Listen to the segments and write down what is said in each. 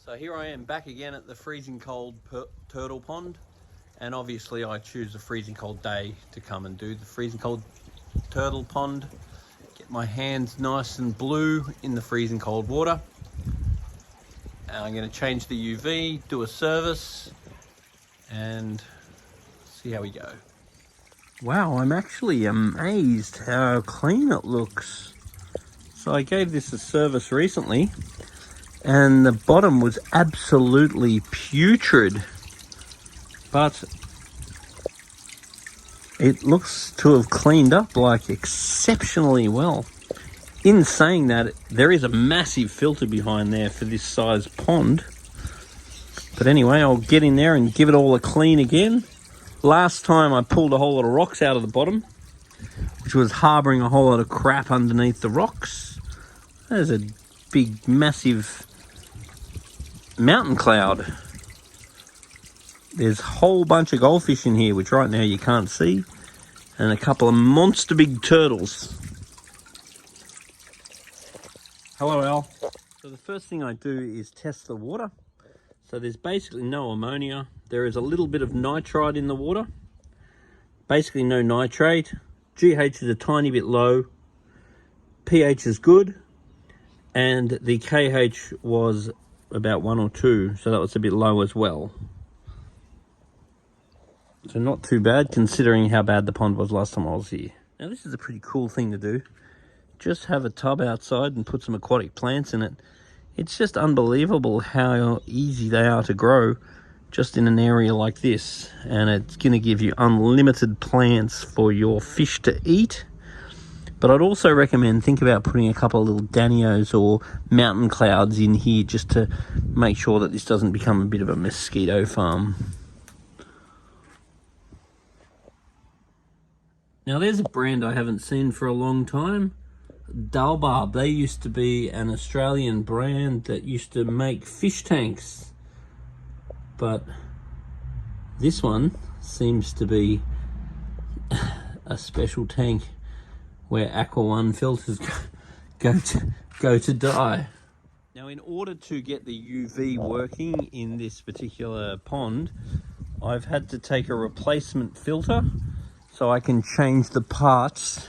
So here I am back again at the freezing cold turtle pond, and obviously I choose a freezing cold day to come and do the freezing cold turtle pond. Get my hands nice and blue in the freezing cold water. And I'm going to change the UV, do a service, and see how we go. Wow, I'm actually amazed how clean it looks. So I gave this a service recently, and the bottom was absolutely putrid, but it looks to have cleaned up like exceptionally well. In saying that, there is a massive filter behind there for this size pond. But anyway, I'll get in there and give it all a clean again. Last time I pulled a whole lot of rocks out of the bottom, which was harboring a whole lot of crap underneath the rocks. There's a big, massive mountain cloud. There's a whole bunch of goldfish in here, which right now you can't see, and a couple of monster big turtles. Hello, Al. So the first thing I do is test the water. So there's basically no ammonia. There is a little bit of nitrite in the water. Basically no nitrate. GH is a tiny bit low. pH is good. And the KH was about 1 or 2, so that was a bit low as well. So not too bad considering how bad the pond was last time I was here. Now this is a pretty cool thing to do. Just have a tub outside and put some aquatic plants in it. It's just unbelievable how easy they are to grow just in an area like this. And it's going to give you unlimited plants for your fish to eat. But I'd also recommend think about putting a couple of little danios or mountain clouds in here just to make sure that this doesn't become a bit of a mosquito farm. Now there's a brand I haven't seen for a long time. Dalbarb. They used to be an Australian brand that used to make fish tanks. But this one seems to be a special tank where Aqua One filters go to die. Now in order to get the UV working in this particular pond, I've had to take a replacement filter so I can change the parts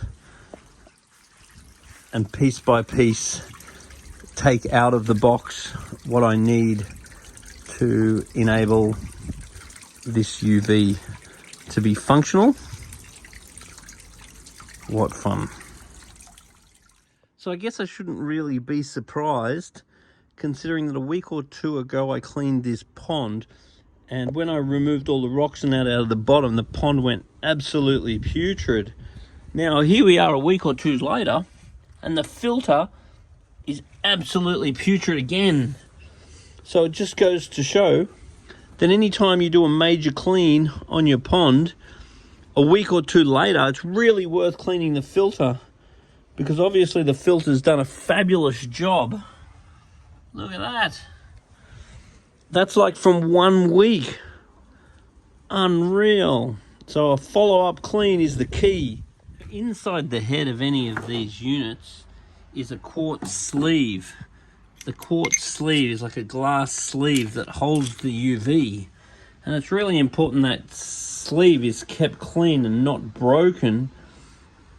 and piece by piece take out of the box what I need to enable this UV to be functional. What fun. So I guess I shouldn't really be surprised considering that a week or two ago I cleaned this pond, and when I removed all the rocks and that out of the bottom, the pond went absolutely putrid. Now here we are a week or two later, and the filter is absolutely putrid again. So it just goes to show that anytime you do a major clean on your pond, a week or two later, it's really worth cleaning the filter, because obviously the filter's done a fabulous job. Look at that. That's like from 1 week. Unreal. So a follow-up clean is the key. Inside the head of any of these units is a quartz sleeve. The quartz sleeve is like a glass sleeve that holds the UV, and it's really important that sleeve is kept clean and not broken.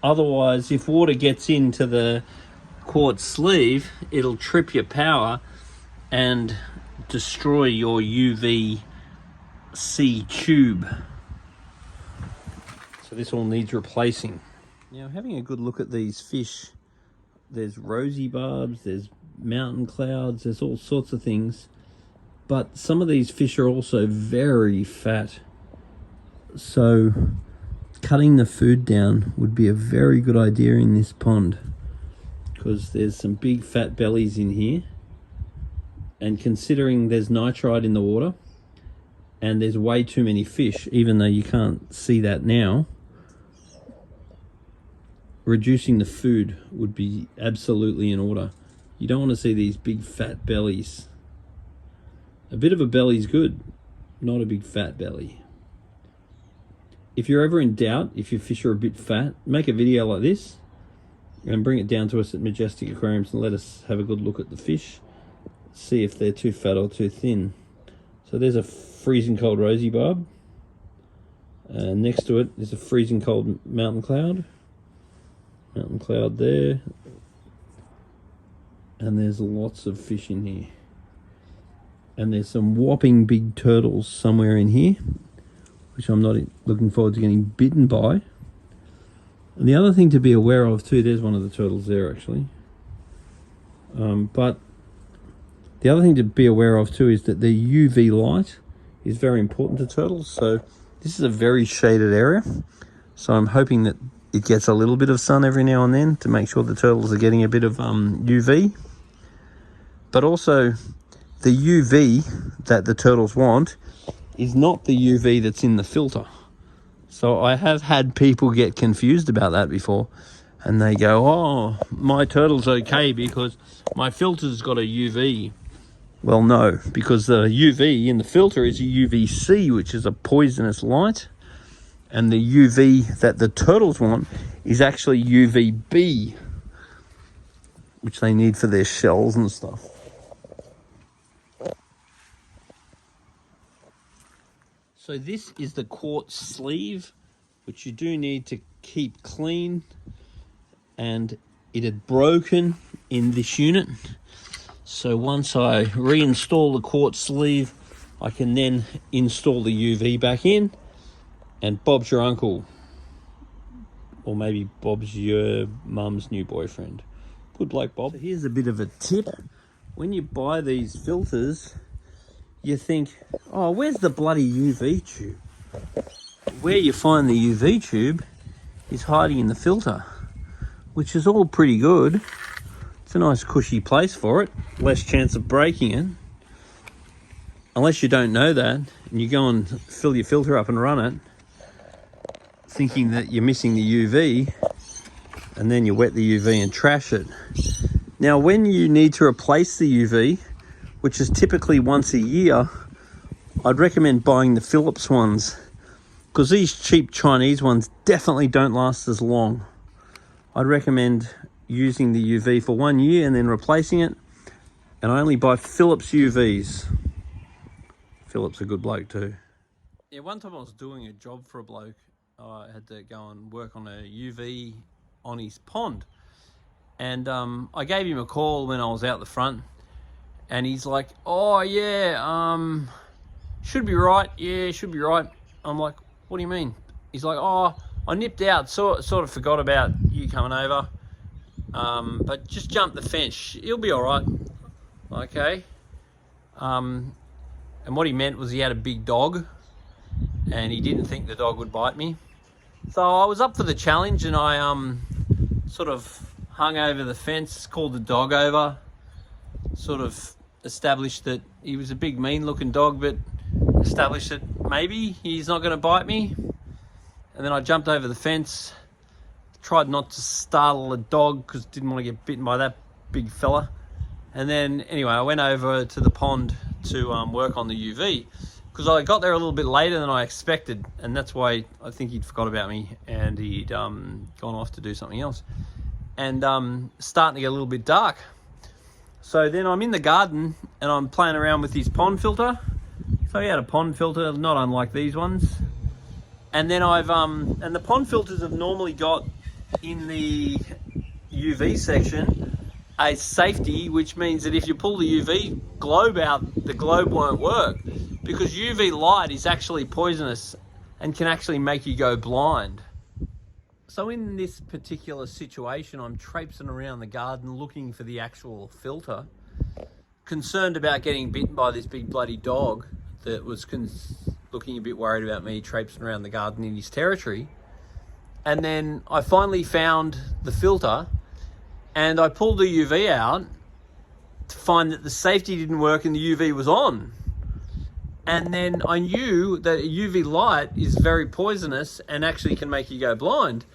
Otherwise, if water gets into the quartz sleeve, it'll trip your power and destroy your UVC tube. So this all needs replacing. Now, having a good look at these fish, there's rosy barbs, there's mountain clouds, there's all sorts of things. But some of these fish are also very fat. So cutting the food down would be a very good idea in this pond, because there's some big fat bellies in here. And considering there's nitrite in the water and there's way too many fish, even though you can't see that now, reducing the food would be absolutely in order. You don't want to see these big fat bellies. A bit of a belly's good, not a big fat belly. If you're ever in doubt, if your fish are a bit fat, make a video like this and bring it down to us at Majestic Aquariums and let us have a good look at the fish. see if they're too fat or too thin. So there's a freezing cold rosy barb. Next to it is a freezing cold mountain cloud. Mountain cloud there. And there's lots of fish in here. And there's some whopping big turtles somewhere in here, which I'm not looking forward to getting bitten by. And the other thing to be aware of too, there's one of the turtles there actually. But the other thing to be aware of too is that the UV light is very important to turtles. So this is a very shaded area. So I'm hoping that it gets a little bit of sun every now and then to make sure the turtles are getting a bit of UV. But also the UV that the turtles want is not the UV that's in the filter. So I have had people get confused about that before, and they go, oh, my turtle's okay because my filter's got a UV. Well, no, because the UV in the filter is a UVC, which is a poisonous light, and the UV that the turtles want is actually UVB, which they need for their shells and stuff. So this is the quartz sleeve, which you do need to keep clean, and it had broken in this unit. So once I reinstall the quartz sleeve, I can then install the UV back in, and Bob's your uncle. Or maybe Bob's your mum's new boyfriend. Good bloke, Bob. So here's a bit of a tip. When you buy these filters, you think, oh, where's the bloody UV tube? Where you find the UV tube is hiding in the filter, which is all pretty good. It's a nice cushy place for it, less chance of breaking it. Unless you don't know that, and you go and fill your filter up and run it, thinking that you're missing the UV, and then you wet the UV and trash it. Now, when you need to replace the UV, which is typically once a year, I'd recommend buying the Philips ones, because these cheap Chinese ones definitely don't last as long. I'd recommend using the UV for 1 year and then replacing it, and I only buy Philips UVs. Philips a good bloke too. Yeah, one time I was doing a job for a bloke. I had to go and work on a UV on his pond, and I gave him a call when I was out the front. And he's like, oh, yeah, should be right. Yeah, should be right. I'm like, what do you mean? He's like, oh, I nipped out, sort of forgot about you coming over. But just jump the fence. He'll be all right. Okay. And what he meant was he had a big dog, and he didn't think the dog would bite me. So I was up for the challenge, and I sort of hung over the fence, called the dog over, sort of established that he was a big mean looking dog, but established that maybe he's not going to bite me. And then I jumped over the fence, tried not to startle the dog because didn't want to get bitten by that big fella. And then anyway, I went over to the pond to work on the UV, because I got there a little bit later than I expected, and that's why I think he'd forgot about me and he'd gone off to do something else. And starting to get a little bit dark. So then I'm in the garden and I'm playing around with his pond filter. So he had a pond filter, not unlike these ones. And then and the pond filters have normally got in the UV section a safety, which means that if you pull the UV globe out, the globe won't work, because UV light is actually poisonous and can actually make you go blind. So in this particular situation, I'm traipsing around the garden looking for the actual filter, concerned about getting bitten by this big bloody dog that was looking a bit worried about me traipsing around the garden in his territory. And then I finally found the filter, and I pulled the UV out to find that the safety didn't work and the UV was on. And then I knew that UV light is very poisonous and actually can make you go blind.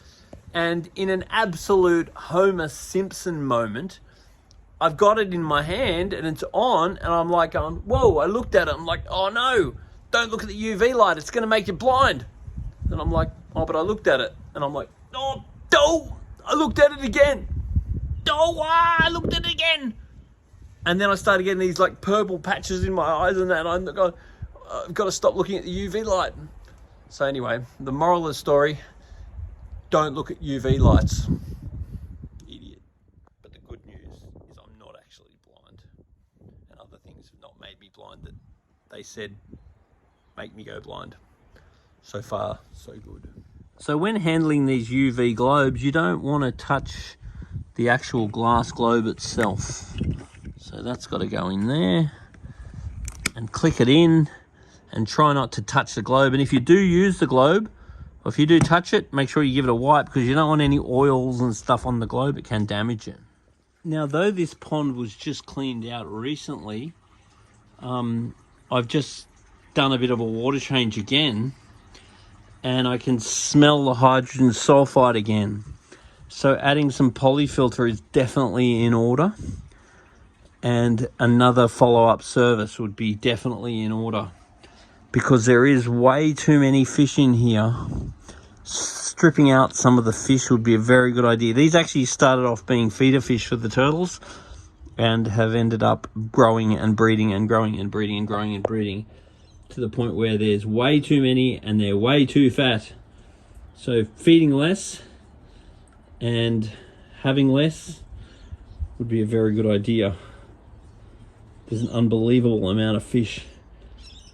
And in an absolute Homer Simpson moment, I've got it in my hand and it's on, and I'm like going, whoa, I looked at it, I'm like, oh no, don't look at the UV light, it's gonna make you blind. And I'm like, oh, but I looked at it, and I'm like, oh, I looked at it again. I looked at it again. And then I started getting these like purple patches in my eyes and that. I've got to stop looking at the UV light. So anyway, the moral of the story, don't look at UV lights. Idiot. But the good news is I'm not actually blind. And other things have not made me blind that they said make me go blind. So far, so good. So when handling these UV globes, you don't want to touch the actual glass globe itself. So that's got to go in there and click it in and try not to touch the globe. And if you do use the globe, or if you do touch it, make sure you give it a wipe because you don't want any oils and stuff on the globe. It can damage it. Now, though this pond was just cleaned out recently, I've just done a bit of a water change again and I can smell the hydrogen sulfide again. So adding some polyfilter is definitely in order. And another follow-up service would be definitely in order because there is way too many fish in here. Stripping out some of the fish would be a very good idea. These actually started off being feeder fish for the turtles and have ended up growing and breeding and growing and breeding and growing and breeding to the point where there's way too many and they're way too fat. So feeding less and having less would be a very good idea. There's an unbelievable amount of fish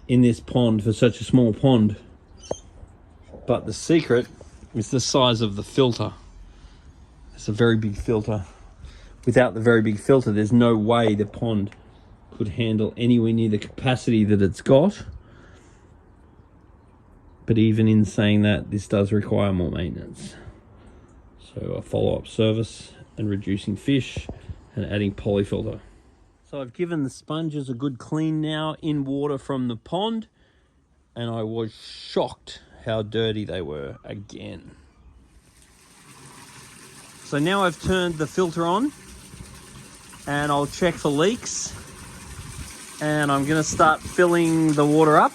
in this pond for such a small pond. But the secret is the size of the filter. It's a very big filter. Without the very big filter, there's no way the pond could handle anywhere near the capacity that it's got. But even in saying that, this does require more maintenance. So a follow-up service and reducing fish and adding polyfilter. So I've given the sponges a good clean now in water from the pond, and I was shocked how dirty they were again. So now I've turned the filter on and I'll check for leaks, and I'm going to start filling the water up,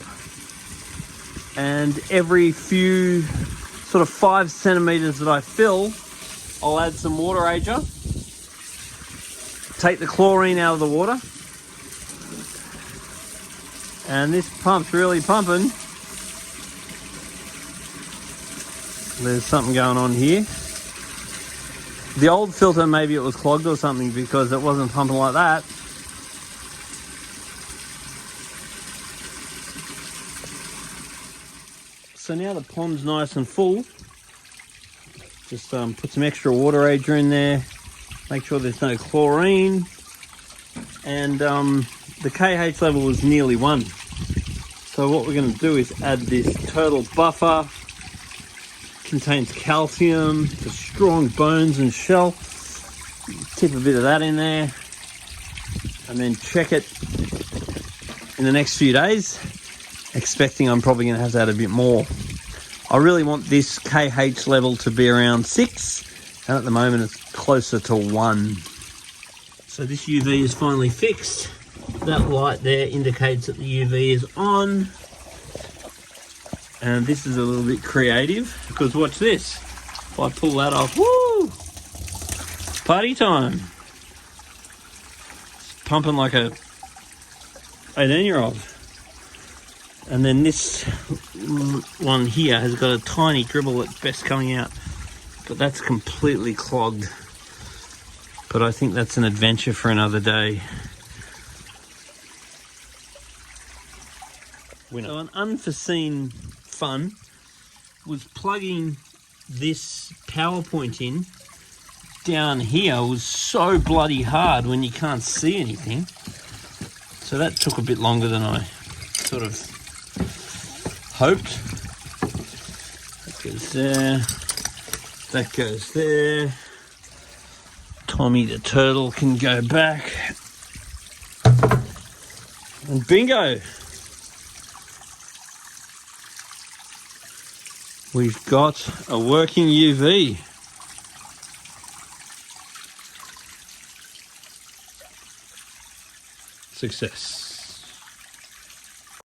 and every few sort of 5 centimeters that I fill, I'll add some water ager. Take the chlorine out of the water, and this pump's really pumping. There's something going on here. The old filter, maybe it was clogged or something because it wasn't pumping like that. So now the pond's nice and full. Just put some extra water ager in there. Make sure there's no chlorine, and the KH level is nearly 1. So what we're going to do is add this turtle buffer. Contains calcium for strong bones and shell. Tip a bit of that in there, and then check it in the next few days, expecting I'm probably going to have to add a bit more. I really want this KH level to be around 6. And at the moment it's closer to 1. So this UV is finally fixed. That light there indicates that the UV is on. And this is a little bit creative because watch this. If I pull that off, woo! Party time. It's pumping like a 18-year-old. And then this one here has got a tiny dribble at best coming out. But that's completely clogged. But I think that's an adventure for another day. So an unforeseen fun was plugging this PowerPoint in down here was so bloody hard when you can't see anything. So that took a bit longer than I sort of hoped. That goes there. That goes there. Tommy the turtle can go back. And bingo! We've got a working UV. Success.